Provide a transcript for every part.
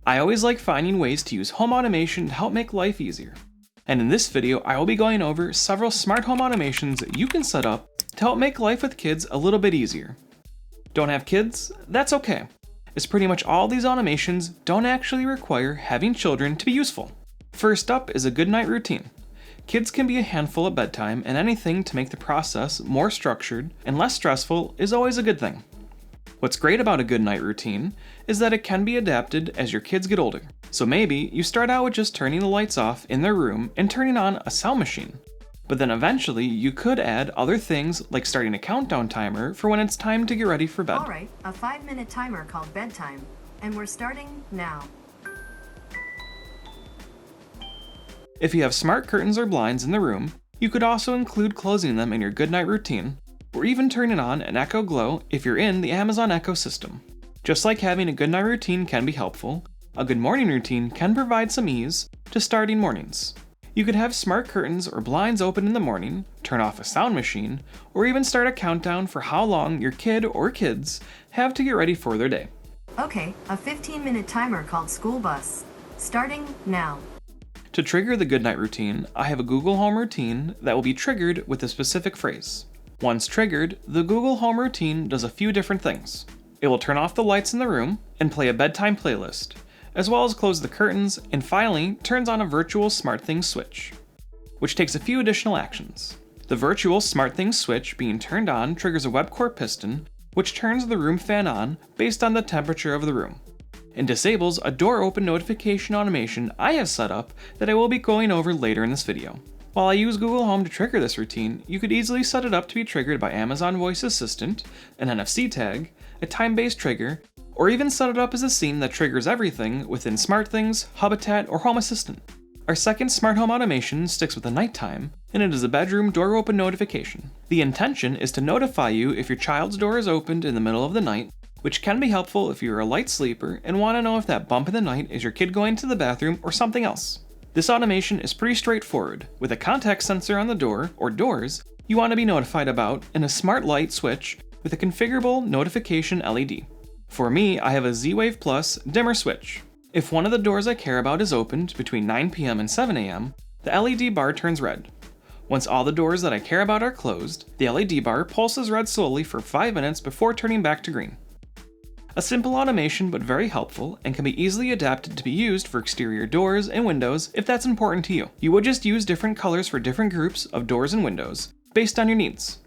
I always like finding ways to use home automation to help make life easier. And in this video, I will be going over several smart home automations that you can set up to help make life with kids a little bit easier. Don't have kids? That's okay, as pretty much all these automations don't actually require having children to be useful. First up is a good night routine. Kids can be a handful at bedtime, and anything to make the process more structured and less stressful is always a good thing. What's great about a good night routine is that it can be adapted as your kids get older. So maybe you start out with just turning the lights off in their room and turning on a sound machine. But then eventually you could add other things like starting a countdown timer for when it's time to get ready for bed. Alright, a 5-minute timer called bedtime. And we're starting now. If you have smart curtains or blinds in the room, you could also include closing them in your good night routine, or even turning on an Echo Glow if you're in the Amazon Echo system. Just like having a good night routine can be helpful, a good morning routine can provide some ease to starting mornings. You could have smart curtains or blinds open in the morning, turn off a sound machine, or even start a countdown for how long your kid or kids have to get ready for their day. Okay, a 15-minute timer called school bus. Starting now. To trigger the good night routine, I have a Google Home routine that will be triggered with a specific phrase. Once triggered, the Google Home routine does a few different things. It will turn off the lights in the room and play a bedtime playlist, as well as close the curtains, and finally turns on a virtual SmartThings switch, which takes a few additional actions. The virtual SmartThings switch being turned on triggers a web core piston, which turns the room fan on based on the temperature of the room, and disables a door open notification automation I have set up that I will be going over later in this video. While I use Google Home to trigger this routine, you could easily set it up to be triggered by Amazon Voice Assistant, an NFC tag, a time-based trigger, or even set it up as a scene that triggers everything within SmartThings, Hubitat, or Home Assistant. Our second smart home automation sticks with the nighttime, and it is a bedroom door open notification. The intention is to notify you if your child's door is opened in the middle of the night, which can be helpful if you're a light sleeper and want to know if that bump in the night is your kid going to the bathroom or something else. This automation is pretty straightforward. With a contact sensor on the door, or doors, you want to be notified about, and a smart light switch with a configurable notification LED. For me, I have a Z-Wave Plus dimmer switch. If one of the doors I care about is opened between 9 p.m. and 7 a.m., the LED bar turns red. Once all the doors that I care about are closed, the LED bar pulses red slowly for 5 minutes before turning back to green. A simple automation, but very helpful, and can be easily adapted to be used for exterior doors and windows if that's important to you. You would just use different colors for different groups of doors and windows, based on your needs.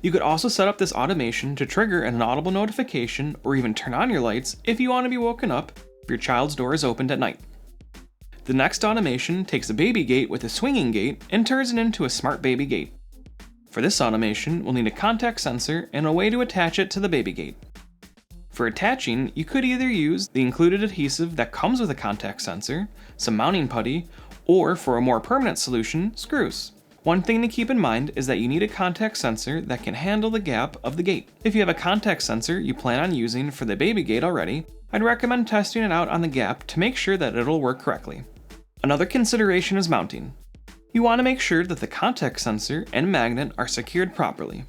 You could also set up this automation to trigger an audible notification or even turn on your lights if you want to be woken up if your child's door is opened at night. The next automation takes a baby gate with a swinging gate and turns it into a smart baby gate. For this automation, we'll need a contact sensor and a way to attach it to the baby gate. For attaching, you could either use the included adhesive that comes with a contact sensor, some mounting putty, or for a more permanent solution, screws. One thing to keep in mind is that you need a contact sensor that can handle the gap of the gate. If you have a contact sensor you plan on using for the baby gate already, I'd recommend testing it out on the gap to make sure that it'll work correctly. Another consideration is mounting. You want to make sure that the contact sensor and magnet are secured properly.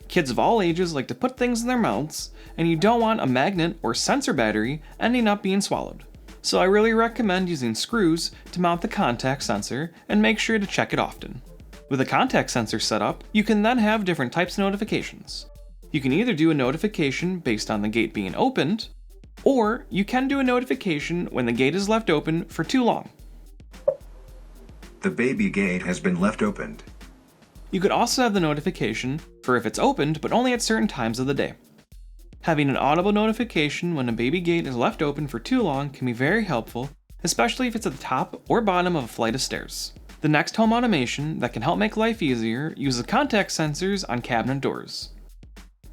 Kids of all ages like to put things in their mouths, and you don't want a magnet or sensor battery ending up being swallowed. So I really recommend using screws to mount the contact sensor and make sure to check it often. With a contact sensor set up, you can then have different types of notifications. You can either do a notification based on the gate being opened, or you can do a notification when the gate is left open for too long. The baby gate has been left opened. You could also have the notification for if it's opened, but only at certain times of the day. Having an audible notification when a baby gate is left open for too long can be very helpful, especially if it's at the top or bottom of a flight of stairs. The next home automation that can help make life easier uses contact sensors on cabinet doors.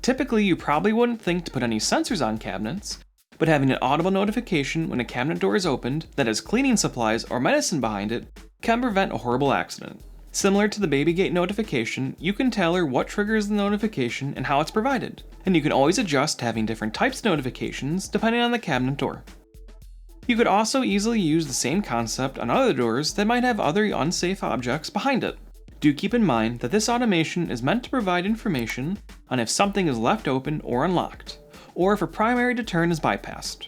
Typically, you probably wouldn't think to put any sensors on cabinets, but having an audible notification when a cabinet door is opened that has cleaning supplies or medicine behind it can prevent a horrible accident. Similar to the baby gate notification, you can tailor what triggers the notification and how it's provided, and you can always adjust having different types of notifications depending on the cabinet door. You could also easily use the same concept on other doors that might have other unsafe objects behind it. Do keep in mind that this automation is meant to provide information on if something is left open or unlocked, or if a primary deterrent is bypassed.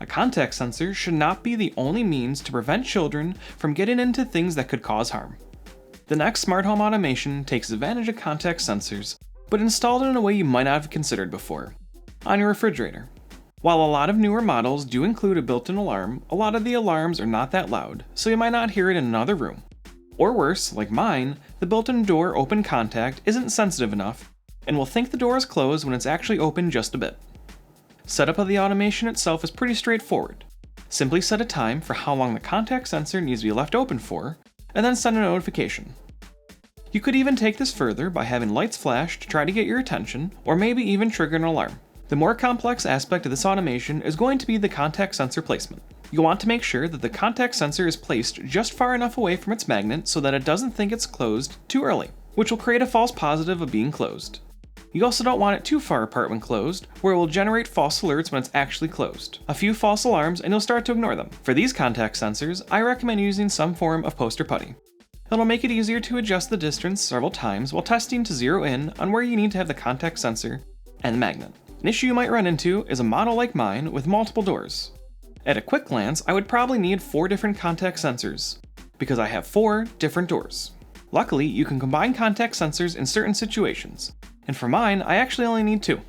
A contact sensor should not be the only means to prevent children from getting into things that could cause harm. The next smart home automation takes advantage of contact sensors, but installed in a way you might not have considered before. On your refrigerator. While a lot of newer models do include a built-in alarm, a lot of the alarms are not that loud, so you might not hear it in another room. Or worse, like mine, the built-in door open contact isn't sensitive enough, and will think the door is closed when it's actually open just a bit. Setup of the automation itself is pretty straightforward. Simply set a time for how long the contact sensor needs to be left open for, and then send a notification. You could even take this further by having lights flash to try to get your attention, or maybe even trigger an alarm. The more complex aspect of this automation is going to be the contact sensor placement. You'll want to make sure that the contact sensor is placed just far enough away from its magnet so that it doesn't think it's closed too early, which will create a false positive of being closed. You also don't want it too far apart when closed, where it will generate false alerts when it's actually closed. A few false alarms and you'll start to ignore them. For these contact sensors, I recommend using some form of poster putty. It'll make it easier to adjust the distance several times while testing to zero in on where you need to have the contact sensor and the magnet. An issue you might run into is a model like mine with multiple doors. At a quick glance, I would probably need 4 different contact sensors, because I have 4 different doors. Luckily, you can combine contact sensors in certain situations, and for mine, I actually only need 2.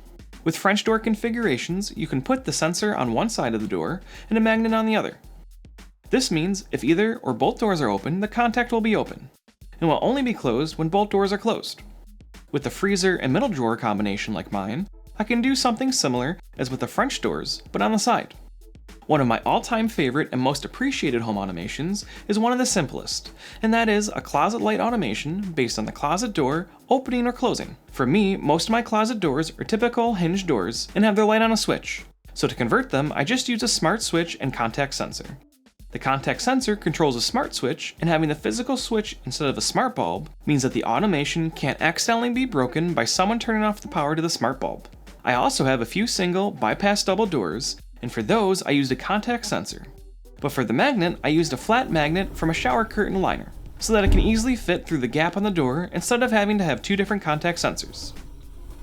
With French door configurations, you can put the sensor on one side of the door and a magnet on the other. This means if either or both doors are open, the contact will be open, and will only be closed when both doors are closed. With the freezer and middle drawer combination like mine, I can do something similar as with the French doors, but on the side. One of my all-time favorite and most appreciated home automations is one of the simplest, and that is a closet light automation based on the closet door opening or closing. For me, most of my closet doors are typical hinged doors and have their light on a switch, so to convert them, I just use a smart switch and contact sensor. The contact sensor controls a smart switch, and having the physical switch instead of a smart bulb means that the automation can't accidentally be broken by someone turning off the power to the smart bulb. I also have a few single bypass double doors, and for those I used a contact sensor. But for the magnet, I used a flat magnet from a shower curtain liner, so that it can easily fit through the gap on the door instead of having to have 2 different contact sensors.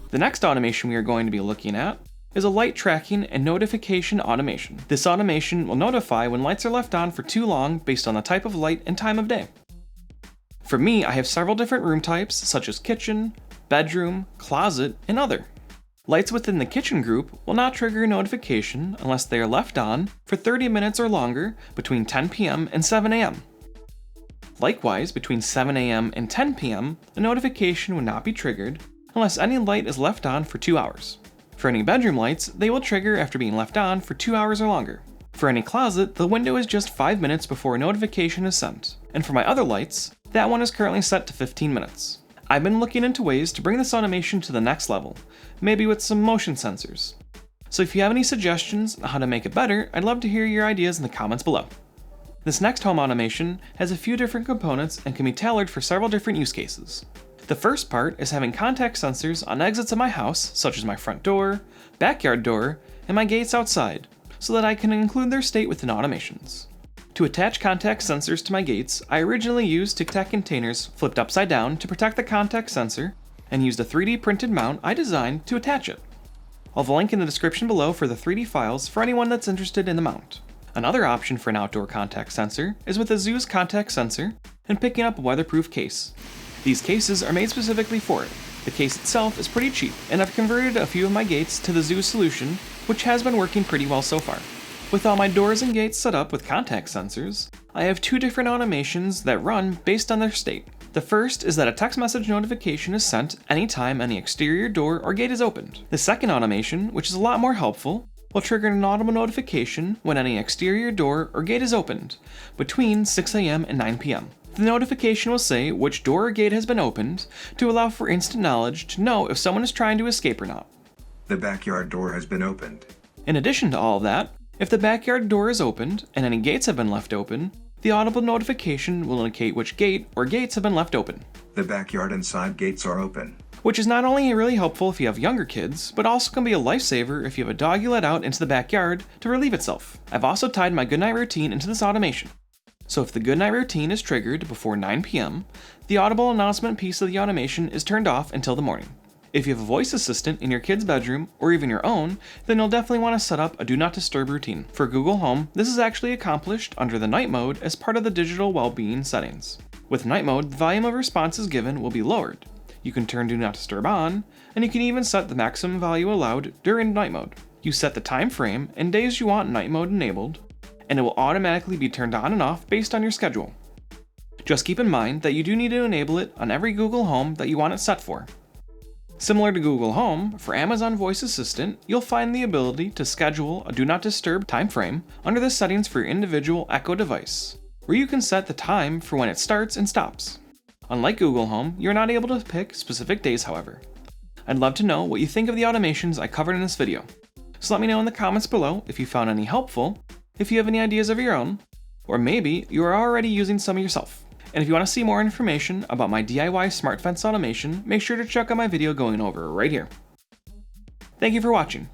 The next automation we are going to be looking at is a light tracking and notification automation. This automation will notify when lights are left on for too long based on the type of light and time of day. For me, I have several different room types such as kitchen, bedroom, closet, and other. Lights within the kitchen group will not trigger a notification unless they are left on for 30 minutes or longer between 10 p.m. and 7 a.m. Likewise, between 7 a.m. and 10 p.m., a notification will not be triggered unless any light is left on for 2 hours. For any bedroom lights, they will trigger after being left on for 2 hours or longer. For any closet, the window is just 5 minutes before a notification is sent. And for my other lights, that one is currently set to 15 minutes. I've been looking into ways to bring this automation to the next level, maybe with some motion sensors. So if you have any suggestions on how to make it better, I'd love to hear your ideas in the comments below. This next home automation has a few different components and can be tailored for several different use cases. The first part is having contact sensors on exits of my house, such as my front door, backyard door, and my gates outside, so that I can include their state within automations. To attach contact sensors to my gates, I originally used Tic Tac containers flipped upside down to protect the contact sensor, and used a 3D printed mount I designed to attach it. I'll have a link in the description below for the 3D files for anyone that's interested in the mount. Another option for an outdoor contact sensor is with a Zeus contact sensor and picking up a weatherproof case. These cases are made specifically for it. The case itself is pretty cheap, and I've converted a few of my gates to the Zeus solution, which has been working pretty well so far. With all my doors and gates set up with contact sensors, I have 2 different automations that run based on their state. The first is that a text message notification is sent anytime any exterior door or gate is opened. The second automation, which is a lot more helpful, will trigger an audible notification when any exterior door or gate is opened, between 6 a.m. and 9 p.m. The notification will say which door or gate has been opened to allow for instant knowledge to know if someone is trying to escape or not. The backyard door has been opened. In addition to all of that, if the backyard door is opened and any gates have been left open, the audible notification will indicate which gate or gates have been left open. The backyard and side gates are open. Which is not only really helpful if you have younger kids, but also can be a lifesaver if you have a dog you let out into the backyard to relieve itself. I've also tied my goodnight routine into this automation. So if the goodnight routine is triggered before 9 p.m., the audible announcement piece of the automation is turned off until the morning. If you have a voice assistant in your kid's bedroom or even your own, then you'll definitely want to set up a do not disturb routine. For Google Home, this is actually accomplished under the night mode as part of the digital well-being settings. With night mode, the volume of responses given will be lowered. You can turn do not disturb on, and you can even set the maximum value allowed during night mode. You set the time frame and days you want night mode enabled, and it will automatically be turned on and off based on your schedule. Just keep in mind that you do need to enable it on every Google Home that you want it set for. Similar to Google Home, for Amazon Voice Assistant, you'll find the ability to schedule a do not disturb time frame under the settings for your individual Echo device, where you can set the time for when it starts and stops. Unlike Google Home, you're not able to pick specific days, however. I'd love to know what you think of the automations I covered in this video, so let me know in the comments below if you found any helpful, if you have any ideas of your own, or maybe you are already using some yourself. And if you want to see more information about my DIY smart fence automation, make sure to check out my video going over right here. Thank you for watching.